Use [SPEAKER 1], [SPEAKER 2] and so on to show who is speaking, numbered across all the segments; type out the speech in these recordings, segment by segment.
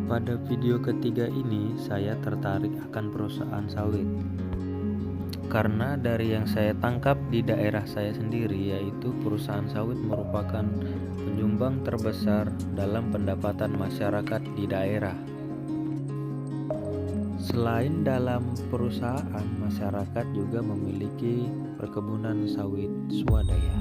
[SPEAKER 1] Pada video ketiga ini, saya tertarik akan perusahaan sawit. Karena dari yang saya tangkap di daerah saya sendiri, yaitu perusahaan sawit merupakan penyumbang terbesar dalam pendapatan masyarakat di daerah. Selain dalam perusahaan, masyarakat juga memiliki perkebunan sawit swadaya.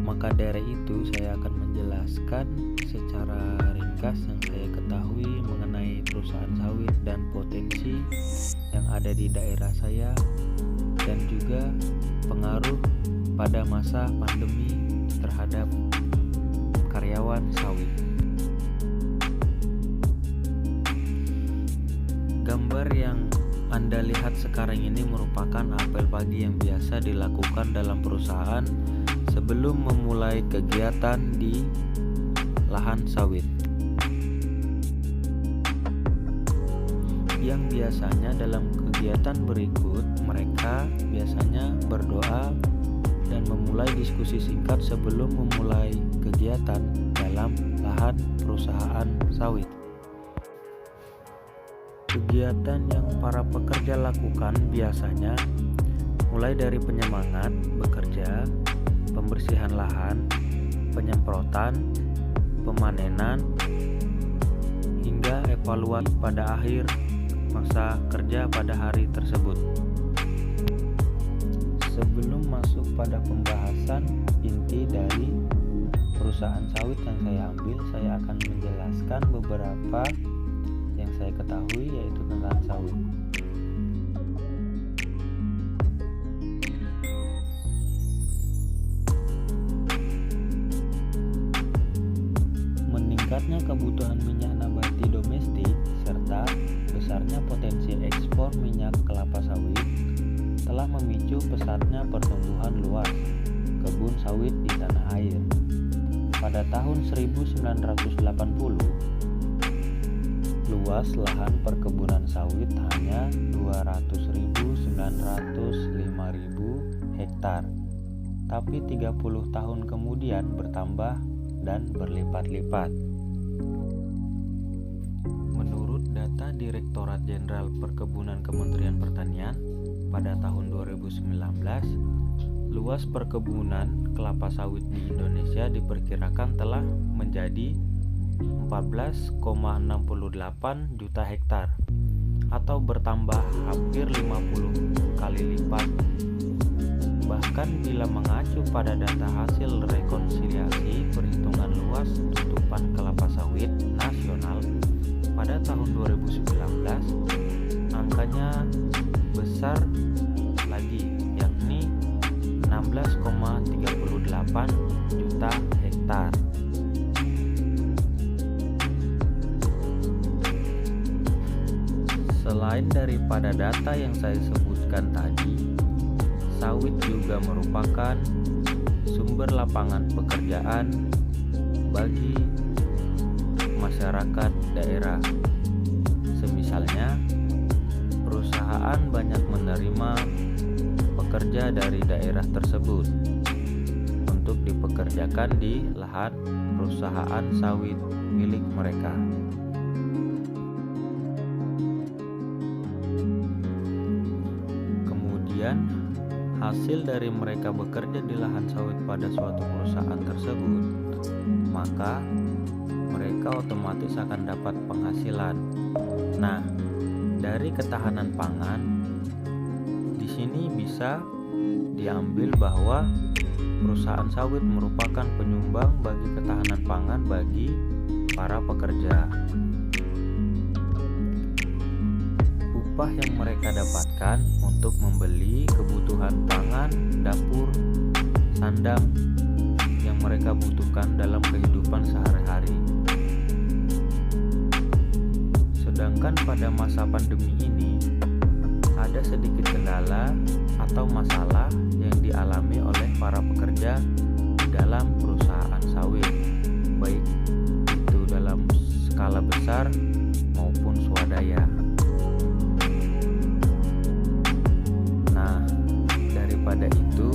[SPEAKER 1] Maka dari itu saya akan menjelaskan secara ringkas yang saya ketahui mengenai perusahaan sawit dan potensi yang ada di daerah saya, dan juga pengaruh pada masa pandemi terhadap karyawan sawit. Gambar yang Anda lihat sekarang ini merupakan apel pagi yang biasa dilakukan dalam perusahaan sebelum memulai kegiatan di lahan sawit. Yang biasanya dalam kegiatan berikut, mereka biasanya berdoa dan memulai diskusi singkat sebelum memulai kegiatan dalam lahan perusahaan sawit. Kegiatan yang para pekerja lakukan biasanya mulai dari penyemangat bekerja, pembersihan lahan, penyemprotan, pemanenan, hingga evaluasi pada akhir masa kerja pada hari tersebut. Sebelum masuk pada pembahasan inti dari perusahaan sawit yang saya ambil, saya akan menjelaskan beberapa yang saya ketahui yaitu tentang sawit. Meningkatnya kebutuhan minyak nabati domestik serta besarnya potensi ekspor minyak kelapa sawit telah memicu pesatnya pertumbuhan luas kebun sawit di tanah air. Pada tahun 1980, luas lahan perkebunan sawit hanya 200.905.000 hektar, tapi 30 tahun kemudian bertambah dan berlipat-lipat. Menurut data Direktorat Jenderal Perkebunan Kementerian Pertanian, pada tahun 2019, luas perkebunan kelapa sawit di Indonesia diperkirakan telah menjadi 14,68 juta hektar atau bertambah hampir 50 kali lipat. Bahkan bila mengacu pada data hasil rekonsiliasi perhitungan luas tutupan kelapa sawit nasional pada tahun 2019, angkanya besar lagi, yakni 16,38 juta hektar. Selain daripada data yang saya sebutkan tadi, sawit juga merupakan sumber lapangan pekerjaan bagi masyarakat daerah. Semisalnya, perusahaan banyak menerima pekerja dari daerah tersebut untuk dipekerjakan di lahan perusahaan sawit milik mereka. Hasil dari mereka bekerja di lahan sawit pada suatu perusahaan tersebut, maka mereka otomatis akan dapat penghasilan. Nah, dari ketahanan pangan, di sini bisa diambil bahwa perusahaan sawit merupakan penyumbang bagi ketahanan pangan bagi para pekerja. Upah yang mereka dapatkan untuk membeli kebutuhan pangan, dapur, sandang yang mereka butuhkan dalam kehidupan sehari-hari. Sedangkan pada masa pandemi ini ada sedikit kendala atau masalah yang dialami oleh para pekerja di dalam perusahaan sawit, baik itu dalam skala besar maupun swadaya. Daripada itu,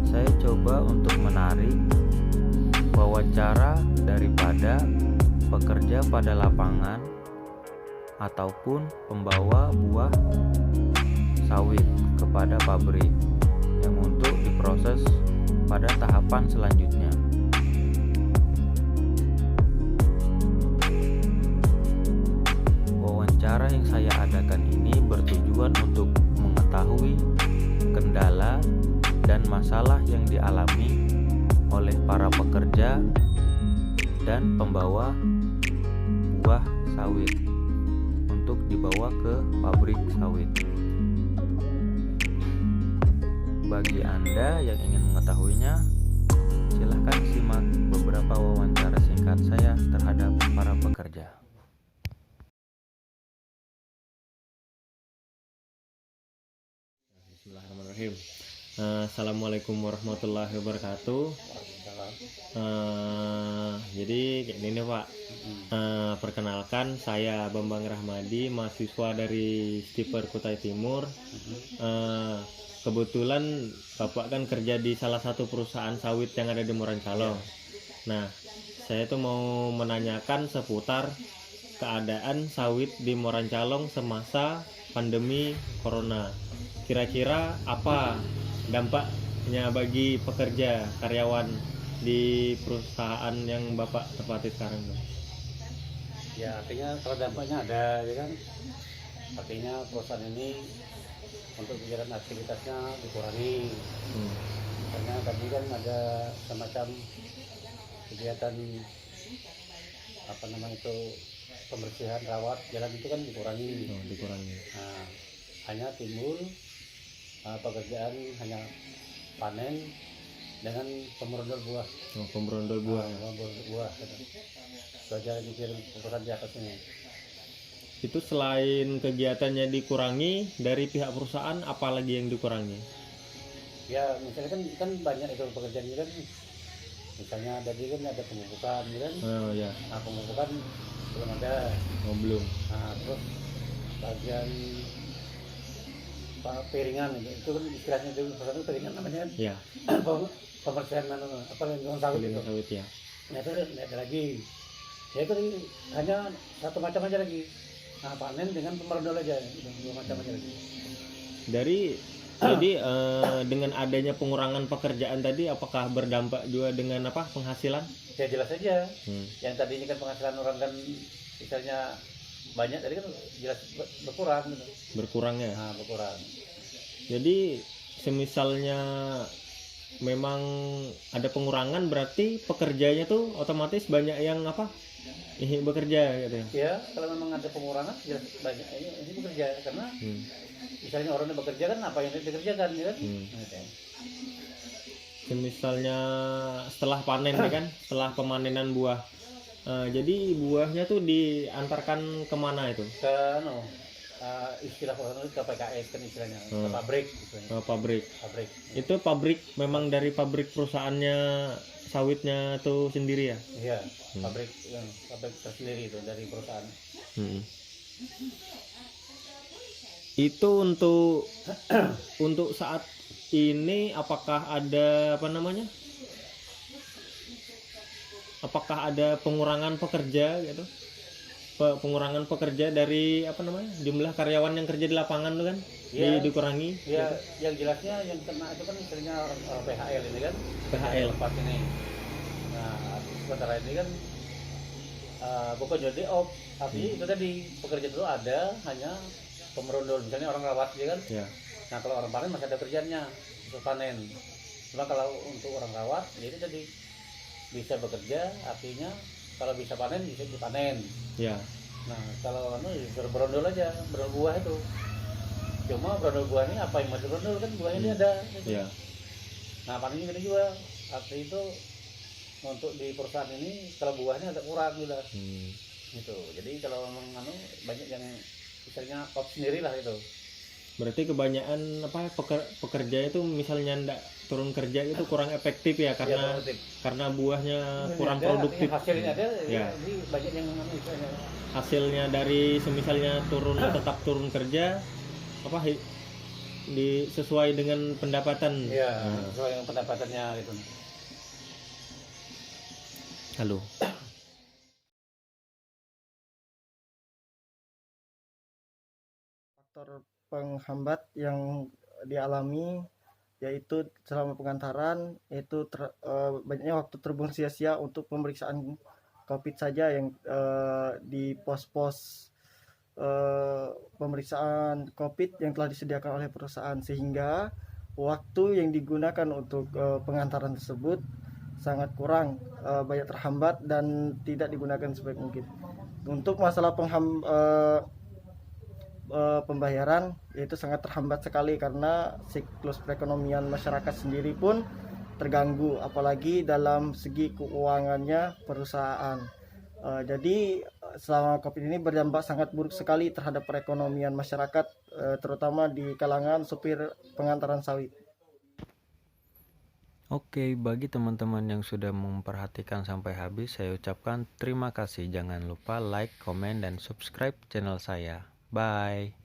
[SPEAKER 1] saya coba untuk menarik wawancara daripada pekerja pada lapangan ataupun pembawa buah sawit kepada pabrik yang untuk diproses pada tahapan selanjutnya. Wawancara yang saya adakan ini bertujuan untuk mengetahui kendala dan masalah yang dialami oleh para pekerja dan pembawa buah sawit untuk dibawa ke pabrik sawit. Bagi Anda yang ingin mengetahuinya, silahkan simak beberapa wawancara singkat saya terhadap para pekerja.
[SPEAKER 2] Bismillahirrahmanirrahim. Assalamualaikum warahmatullahi wabarakatuh. Jadi ini nih Pak, perkenalkan saya Bambang Rahmadi, mahasiswa dari Stiper Kutai Timur. Kebetulan Bapak kan kerja di salah satu perusahaan sawit yang ada di Morancalong. Nah, saya tuh mau menanyakan seputar keadaan sawit di Morancalong semasa pandemi Corona. Kira-kira apa dampaknya bagi pekerja karyawan di perusahaan yang Bapak tepati sekarang?
[SPEAKER 3] Ya, artinya kalau dampaknya ada, ya kan? Artinya perusahaan ini untuk kegiatan aktivitasnya dikurangi. Karena tadi kan ada semacam kegiatan pembersihan rawat jalan itu kan dikurangi. Nah, hanya timbul pekerjaan hanya panen dengan pemrondol buah.
[SPEAKER 2] Pemrondol buah.
[SPEAKER 3] Buah. Itu aja dikirim perusahaan di atas ini.
[SPEAKER 2] Itu selain kegiatannya dikurangi dari pihak perusahaan, apalagi yang dikurangi?
[SPEAKER 3] Ya, misalnya kan banyak itu pekerjaan ini kan. Misalnya tadi kan ada pemupukan, kan?
[SPEAKER 2] Oh ya.
[SPEAKER 3] Nah, pemupukan belum ada.
[SPEAKER 2] Oh belum.
[SPEAKER 3] Nah, terus bagian piringan itu kan istilahnya itu perusahaan piringan namanya.
[SPEAKER 2] Ya.
[SPEAKER 3] Pembersihan yang sawit itu.
[SPEAKER 2] Sawit ya.
[SPEAKER 3] Nah, itu ada lagi. Ya itu hanya satu macam aja lagi. Nah, panen dengan pemrondol aja, dua macam aja lagi.
[SPEAKER 2] Jadi dengan adanya pengurangan pekerjaan tadi, apakah berdampak juga dengan penghasilan?
[SPEAKER 3] Ya jelas saja. Yang tadinya kan penghasilan orang kan misalnya banyak, tadi kan jelas berkurang gitu.
[SPEAKER 2] Berkurang ya?
[SPEAKER 3] Nah, berkurang.
[SPEAKER 2] Jadi semisalnya memang ada pengurangan, berarti pekerjanya tuh otomatis banyak yang bekerja gitu ya?
[SPEAKER 3] Ya, kalau memang ada pengurangan jelas banyak ini bekerja, karena misalnya orang yang bekerja kan apa yang dikerjakan ya kan?
[SPEAKER 2] Misalnya setelah panen ya kan, setelah pemanenan buah, jadi buahnya tuh diantarkan kemana itu?
[SPEAKER 3] Ke istilah orang itu ke PKS kan istilahnya, ke pabrik istilahnya.
[SPEAKER 2] Pabrik. Itu pabrik memang dari pabrik perusahaannya sawitnya tuh sendiri ya?
[SPEAKER 3] Iya, pabrik tersendiri itu dari perusahaan.
[SPEAKER 2] Itu untuk saat ini apakah ada apakah ada pengurangan pekerja gitu? Pengurangan pekerja dari jumlah karyawan yang kerja di lapangan tuh kan? Ya, dikurangi?
[SPEAKER 3] Ya, gitu. Yang jelasnya yang kena itu kan misalnya orang PHL ini kan?
[SPEAKER 2] PHL
[SPEAKER 3] tempat ini. Nah, sementara ini kan bukan jadi tapi itu tadi pekerja itu ada hanya pemrondol, misalnya orang rawat ya kan?
[SPEAKER 2] Ya.
[SPEAKER 3] Nah, kalau orang panen masih ada kerjaannya untuk panen. Cuma kalau untuk orang rawat, jadi tadi bisa bekerja, artinya kalau bisa panen bisa dipanen.
[SPEAKER 2] Ya.
[SPEAKER 3] Nah, kalau berondol aja, berondol buah itu. Cuma berondol buah ini apa yang masih berondol kan buahnya ini ada. Gitu.
[SPEAKER 2] Ya.
[SPEAKER 3] Nah, panennya gini juga. Arti itu untuk di perusahaan ini kalau buahnya agak kurang juga. Gitu. Jadi kalau memang banyak yang misalnya sendiri lah itu.
[SPEAKER 2] Berarti kebanyakan pekerja itu misalnya ndak turun kerja itu kurang efektif ya, karena buahnya kurang produktif.
[SPEAKER 3] Hasilnya ada,
[SPEAKER 2] ya.
[SPEAKER 3] Jadi banyak yang misalnya
[SPEAKER 2] hasilnya dari semisalnya tetap turun kerja sesuai dengan pendapatan.
[SPEAKER 3] Iya, sesuai dengan pendapatannya gitu.
[SPEAKER 2] Halo.
[SPEAKER 4] faktor penghambat yang dialami yaitu selama pengantaran, yaitu banyaknya waktu terbuang sia-sia untuk pemeriksaan COVID saja yang di pos-pos pemeriksaan COVID yang telah disediakan oleh perusahaan, sehingga waktu yang digunakan untuk pengantaran tersebut sangat kurang, banyak terhambat dan tidak digunakan sebaik mungkin. Untuk masalah pembayaran, yaitu sangat terhambat sekali karena siklus perekonomian masyarakat sendiri pun terganggu, apalagi dalam segi keuangannya perusahaan. Jadi selama COVID ini berdampak sangat buruk sekali terhadap perekonomian masyarakat, terutama di kalangan supir pengantaran sawit.
[SPEAKER 1] Oke, bagi teman-teman yang sudah memperhatikan sampai habis, saya ucapkan terima kasih. Jangan lupa like, komen, dan subscribe channel saya. Bye.